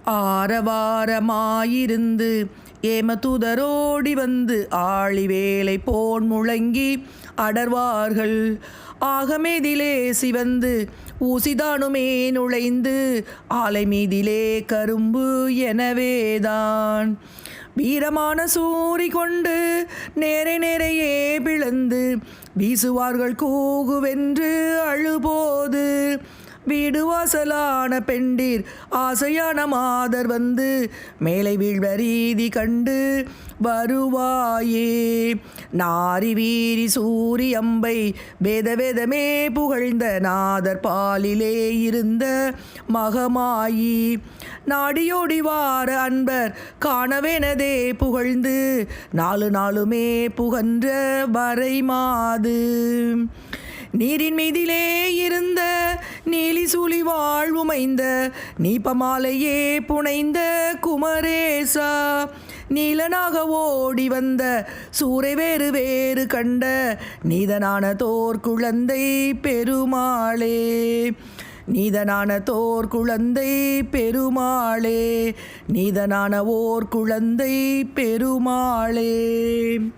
ஆரவாரமாயிருந்து ஏமதுதரோடி வந்து ஆழி வேலை போன் முழங்கி அடர்வார்கள். ஆகமேதிலே சிவந்து ஊசிதானுமே நுழைந்து ஆலை மீதிலே கரும்பு எனவேதான். வீரமான சூரி கொண்டு நேரே நேரையே பிளந்து வீசுவார்கள் கூகுவென்று அழுபோது. வீடு வாசலான பெண்டீர் ஆசையான மாதர் வந்து மேலை வீழ்வரீதி கண்டு வருவாயே. நாரி வீரி சூரி அம்பை வேத வேதமே புகழ்ந்த நாதர் பாலிலே இருந்த மகமாயி. நாடியோடி வார அன்பர் காணவெனதே புகழ்ந்து நாலு நாளுமே புகன்ற வரை மாது. நீரின் மீதிலே இருந்த நீலி சூழி வாழ்வுமைந்த நீப்பமாலையே புனைந்த குமரேசா. நீலனாக ஓடி வந்த சூறை வேறு வேறு கண்ட நீதனான தோர்குழந்தை பெருமாளே. நீதனான தோர்குழந்தை பெருமாளே. நீதனான ஓர் குழந்தை பெருமாளே.